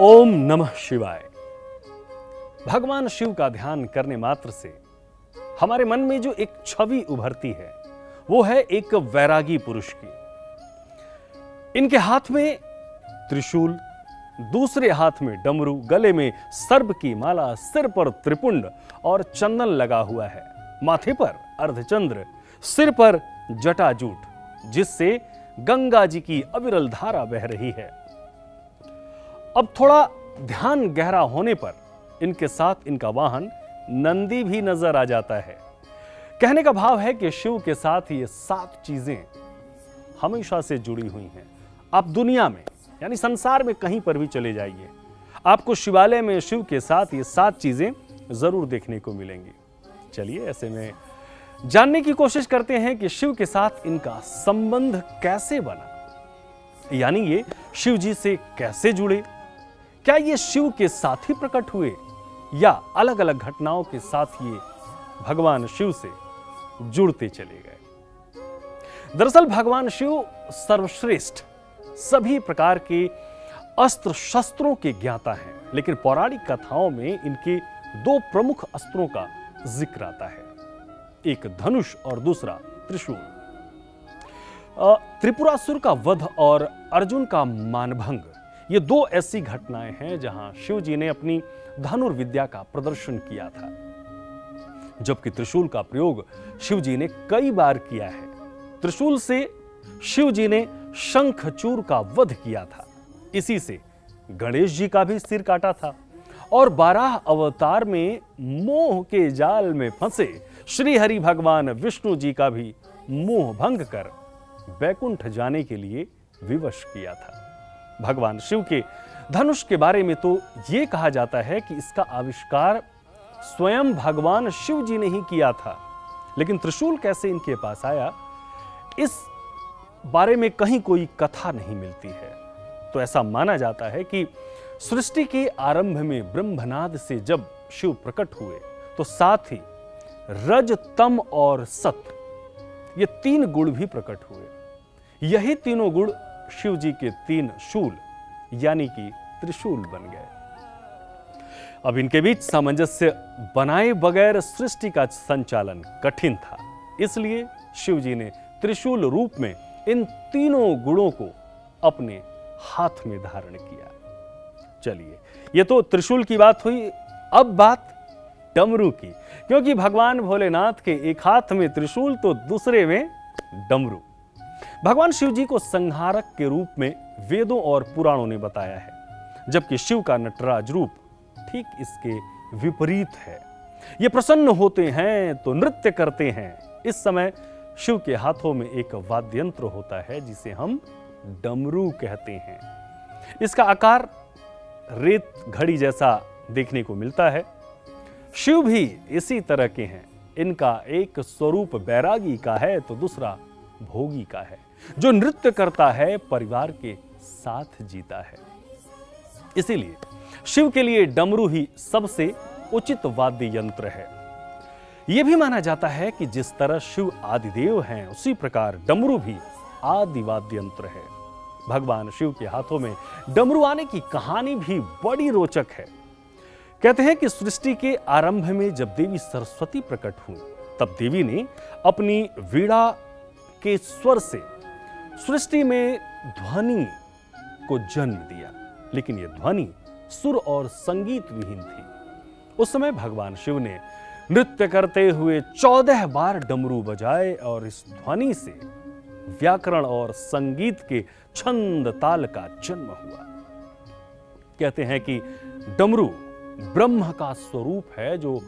ओम नमः शिवाय। भगवान शिव का ध्यान करने मात्र से हमारे मन में जो एक छवि उभरती है वो है एक वैरागी पुरुष की। इनके हाथ में त्रिशूल, दूसरे हाथ में डमरू, गले में सर्प की माला, सिर पर त्रिपुंड और चंदन लगा हुआ है, माथे पर अर्धचंद्र, सिर पर जटाजूट, जिससे गंगा जी की अविरल धारा बह रही है। अब थोड़ा ध्यान गहरा होने पर इनके साथ इनका वाहन नंदी भी नजर आ जाता है। कहने का भाव है कि शिव के साथ ये 7 चीजें हमेशा से जुड़ी हुई हैं। आप दुनिया में यानी संसार में कहीं पर भी चले जाइए, आपको शिवालय में शिव के साथ ये 7 चीजें जरूर देखने को मिलेंगी। चलिए ऐसे में जानने की कोशिश करते हैं कि शिव के साथ इनका संबंध कैसे बना, यानी ये शिव जी से कैसे जुड़े। क्या ये शिव के साथ ही प्रकट हुए या अलग अलग घटनाओं के साथ ये भगवान शिव से जुड़ते चले गए। दरअसल भगवान शिव सर्वश्रेष्ठ सभी प्रकार के अस्त्र शस्त्रों के ज्ञाता हैं, लेकिन पौराणिक कथाओं में इनके 2 प्रमुख अस्त्रों का जिक्र आता है, एक धनुष और दूसरा त्रिशूल। त्रिपुरासुर का वध और अर्जुन का मानभंग, ये 2 ऐसी घटनाएं हैं जहां शिव जी ने अपनी धनुर्विद्या का प्रदर्शन किया था, जबकि त्रिशूल का प्रयोग शिव जी ने कई बार किया है। त्रिशूल से शिव जी ने शंखचूर का वध किया था, इसी से गणेश जी का भी सिर काटा था, और 12 अवतार में मोह के जाल में फंसे श्री हरि भगवान विष्णु जी का भी मोह भंग कर बैकुंठ जाने के लिए विवश किया था। भगवान शिव के धनुष के बारे में तो यह कहा जाता है कि इसका आविष्कार स्वयं भगवान शिव जी ने ही किया था, लेकिन त्रिशूल कैसे इनके पास आया, इस बारे में कहीं कोई कथा नहीं मिलती है। तो ऐसा माना जाता है कि सृष्टि के आरंभ में ब्रह्मनाद से जब शिव प्रकट हुए तो साथ ही रज, तम और सत, ये 3 गुण भी प्रकट हुए। यही तीनों गुण शिव जी के 3 शूल यानी कि त्रिशूल बन गए। अब इनके बीच सामंजस्य बनाए बगैर सृष्टि का संचालन कठिन था, इसलिए शिव जी ने त्रिशूल रूप में इन तीनों गुणों को अपने हाथ में धारण किया। चलिए, ये तो त्रिशूल की बात हुई, अब बात डमरू की, क्योंकि भगवान भोलेनाथ के एक हाथ में त्रिशूल तो दूसरे में डमरू। भगवान शिव जी को संहारक के रूप में वेदों और पुराणों ने बताया है, जबकि शिव का नटराज रूप ठीक इसके विपरीत है। ये प्रसन्न होते हैं तो नृत्य करते हैं। इस समय शिव के हाथों में एक वाद्य यंत्र होता है जिसे हम डमरू कहते हैं। इसका आकार रेत घड़ी जैसा देखने को मिलता है। शिव भी इसी तरह के हैं। इनका एक स्वरूप बैरागी का है तो दूसरा भोगी का है, जो नृत्य करता है, परिवार के साथ जीता है। इसीलिए शिव के लिए डमरू ही सबसे उचित वाद्य यंत्र है। यह भी माना जाता है कि जिस तरह शिव आदिदेव हैं, उसी प्रकार डमरू भी आदि वाद्य यंत्र है। भगवान शिव के हाथों में डमरू आने की कहानी भी बड़ी रोचक है। कहते हैं कि सृष्टि के आरंभ में जब देवी सरस्वती प्रकट हुई, तब देवी ने अपनी वीणा के स्वर से सृष्टि में ध्वनि को जन्म दिया, लेकिन यह ध्वनि सुर और संगीत विहीन थी। उस समय भगवान शिव ने नृत्य करते हुए 14 बार डमरू बजाए और इस ध्वनि से व्याकरण और संगीत के छंद ताल का जन्म हुआ। कहते हैं कि डमरू ब्रह्म का स्वरूप है जो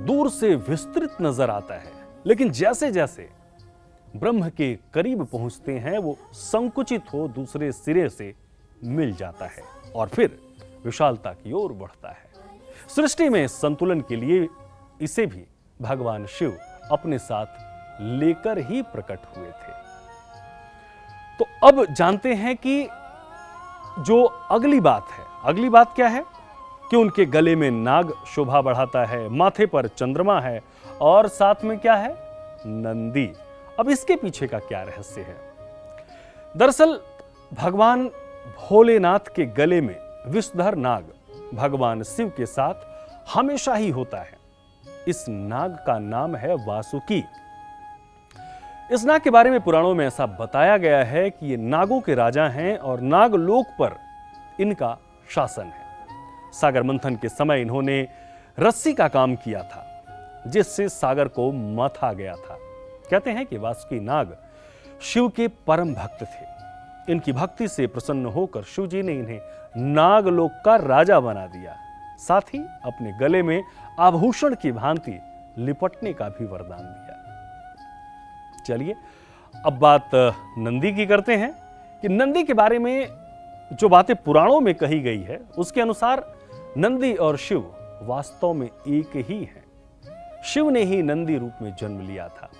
दूर से विस्तृत नजर आता है, लेकिन जैसे जैसे ब्रह्म के करीब पहुंचते हैं वो संकुचित हो दूसरे सिरे से मिल जाता है और फिर विशालता की ओर बढ़ता है। सृष्टि में संतुलन के लिए इसे भी भगवान शिव अपने साथ लेकर ही प्रकट हुए थे। तो अब जानते हैं कि जो अगली बात है, अगली बात क्या है कि उनके गले में नाग शोभा बढ़ाता है, माथे पर चंद्रमा है और साथ में क्या है, नंदी। अब इसके पीछे का क्या रहस्य है? दरअसल भगवान भोलेनाथ के गले में विषधर नाग भगवान शिव के साथ हमेशा ही होता है। इस नाग का नाम है वासुकी। इस नाग के बारे में पुराणों में ऐसा बताया गया है कि ये नागों के राजा हैं और नागलोक पर इनका शासन है। सागर मंथन के समय इन्होंने रस्सी का काम किया था, जिससे सागर को मथा गया था। कहते हैं कि वासुकी नाग शिव के परम भक्त थे। इनकी भक्ति से प्रसन्न होकर शिव जी ने इन्हें नागलोक का राजा बना दिया। साथ ही अपने गले में आभूषण की भांति लिपटने का भी वरदान दिया। चलिए अब बात नंदी की करते हैं कि नंदी के बारे में जो बातें पुराणों में कही गई है उसके अनुसार नंदी और शिव वास्तव में एक ही हैं। शिव ने ही नंदी रूप में जन्म लिया था।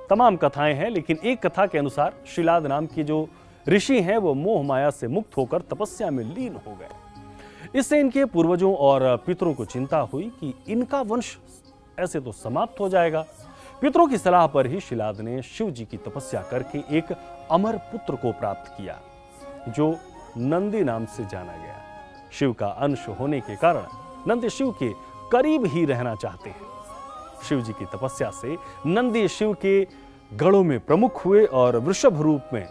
तमाम कथाएं हैं, लेकिन एक कथा के अनुसार शिलाद नाम के जो ऋषि हैं वो मोह माया से मुक्त होकर तपस्या में लीन हो गए। इससे इनके पूर्वजों और पितरों को चिंता हुई कि इनका वंश ऐसे तो समाप्त हो जाएगा। पितरों की सलाह पर ही शिलाद ने शिव जी की तपस्या करके एक अमर पुत्र को प्राप्त किया, जो नंदी नाम से जाना गया। शिव का अंश होने के कारण नंदी शिव के करीब ही रहना चाहते हैं। शिव जी की तपस्या से नंदी शिव के गढ़ों में प्रमुख हुए और वृषभ रूप में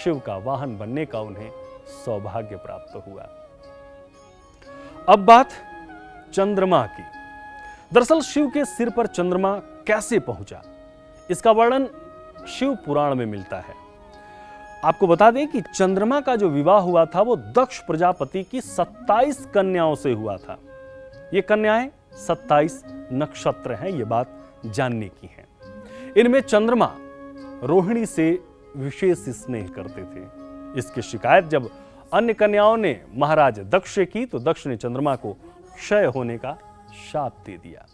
शिव का वाहन बनने का उन्हें सौभाग्य प्राप्त हुआ। अब बात चंद्रमा की। दरअसल शिव के सिर पर चंद्रमा कैसे पहुंचा, इसका वर्णन शिव पुराण में मिलता है। आपको बता दें कि चंद्रमा का जो विवाह हुआ था वो दक्ष प्रजापति की 27 कन्याओं से हुआ था। ये कन्याएं 27 नक्षत्र हैं, ये बात जानने की है। इनमें चंद्रमा रोहिणी से विशेष स्नेह करते थे। इसकी शिकायत जब अन्य कन्याओं ने महाराज दक्ष से की तो दक्ष ने चंद्रमा को क्षय होने का शाप दे दिया।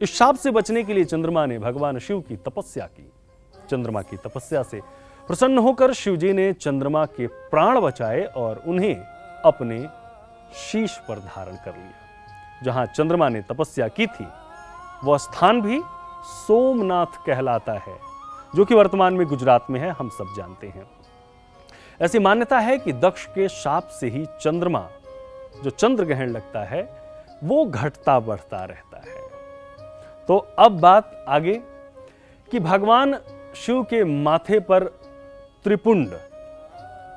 इस शाप से बचने के लिए चंद्रमा ने भगवान शिव की तपस्या की। चंद्रमा की तपस्या से प्रसन्न होकर शिव जी ने चंद्रमा के प्राण बचाए और उन्हें अपने शीश पर धारण कर लिया। जहां चंद्रमा ने तपस्या की थी वह स्थान भी सोमनाथ कहलाता है, जो कि वर्तमान में गुजरात में है, हम सब जानते हैं। ऐसी मान्यता है कि दक्ष के शाप से ही चंद्रमा, जो चंद्र ग्रहण लगता है, वो घटता बढ़ता रहता है। तो अब बात आगे कि भगवान शिव के माथे पर त्रिपुंड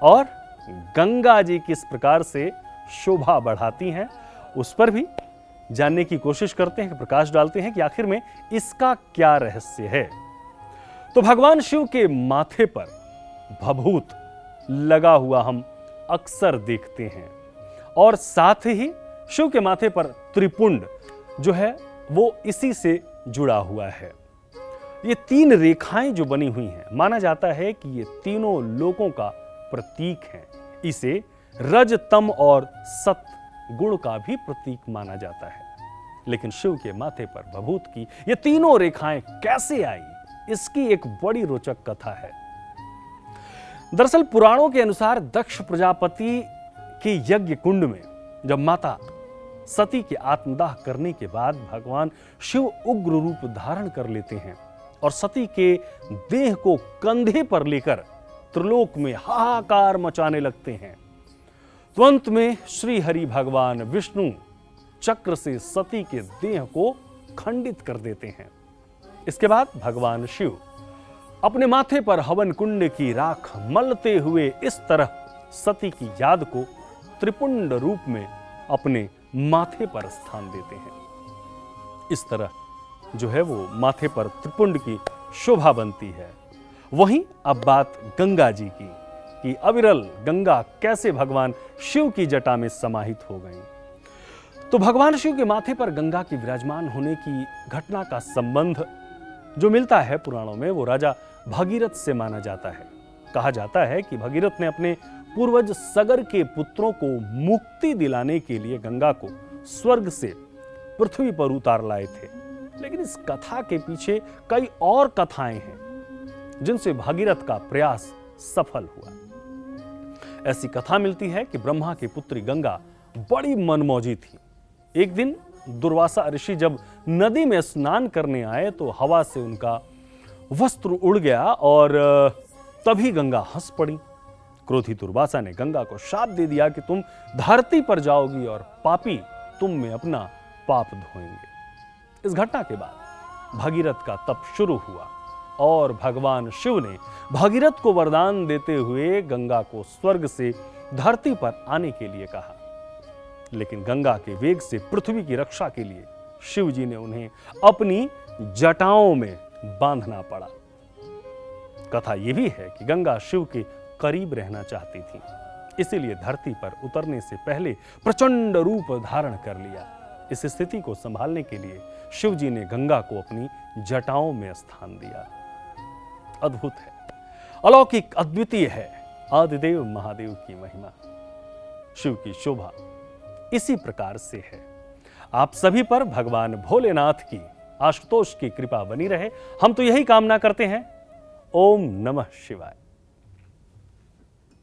और गंगा जी किस प्रकार से शोभा बढ़ाती हैं, उस पर भी जानने की कोशिश करते हैं, प्रकाश डालते हैं कि आखिर में इसका क्या रहस्य है। तो भगवान शिव के माथे पर भभूत लगा हुआ हम अक्सर देखते हैं और साथ ही शिव के माथे पर त्रिपुंड जो है वो इसी से जुड़ा हुआ है। ये 3 रेखाएं जो बनी हुई हैं, माना जाता है कि ये तीनों लोकों का प्रतीक हैं। इसे रज, तम और सत गुण का भी प्रतीक माना जाता है। लेकिन शिव के माथे पर भभूत की ये तीनों रेखाएं कैसे आई, इसकी एक बड़ी रोचक कथा है। दरअसल पुराणों के अनुसार दक्ष प्रजापति के यज्ञ कुंड में जब माता सती के आत्मदाह करने के बाद भगवान शिव उग्र रूप धारण कर लेते हैं और सती के देह को कंधे पर लेकर त्रिलोक में हाहाकार मचाने लगते हैं। तुरंत में श्री हरि भगवान विष्णु चक्र से सती के देह को खंडित कर देते हैं। इसके बाद भगवान शिव अपने माथे पर हवन कुंड की राख मलते हुए इस तरह सती की याद को त्रिपुंड रूप में अपने माथे पर स्थान देते हैं। इस तरह जो है वो माथे पर त्रिपुंड की शोभा बनती है। वहीं अब बात गंगा जी की कि अविरल गंगा कैसे भगवान शिव की जटा में समाहित हो गई। तो भगवान शिव के माथे पर गंगा की विराजमान होने की घटना का संबंध जो मिलता है पुराणों में, वो राजा भगीरथ से माना जाता है। कहा जाता है कि भगीरथ ने अपने पूर्वज सगर के पुत्रों को मुक्ति दिलाने के लिए गंगा को स्वर्ग से पृथ्वी पर उतार लाए थे। लेकिन इस कथा के पीछे कई और कथाएं हैं जिनसे भगीरथ का प्रयास सफल हुआ। ऐसी कथा मिलती है कि ब्रह्मा की पुत्री गंगा बड़ी मनमौजी थी। एक दिन दुर्वासा ऋषि जब नदी में स्नान करने आए तो हवा से उनका वस्त्र उड़ गया और तभी गंगा हंस पड़ी क्रोधित दुर्वासा ने गंगा को शाप दे दिया कि तुम धरती पर जाओगी और पापी तुम में अपना पाप धोएंगे। इस घटना के बाद भगीरथ का तप शुरू हुआ और भगवान शिव ने भगीरथ को वरदान देते हुए गंगा को स्वर्ग से धरती पर आने के लिए कहा। लेकिन गंगा के वेग से पृथ्वी की रक्षा के लिए शिव जी ने उन्हें अपनी जटाओं में बांधना पड़ा। कथा यह भी है कि गंगा शिव के करीब रहना चाहती थी, इसीलिए धरती पर उतरने से पहले प्रचंड रूप धारण कर लिया। इस स्थिति को संभालने के लिए शिव जी ने गंगा को अपनी जटाओं में स्थान दिया। अद्भुत है, अलौकिक, अद्वितीय है आदिदेव महादेव की महिमा। शिव की शोभा इसी प्रकार से है। आप सभी पर भगवान भोलेनाथ की, आशुतोष की कृपा बनी रहे, हम तो यही कामना करते हैं। ओम नमः शिवाय।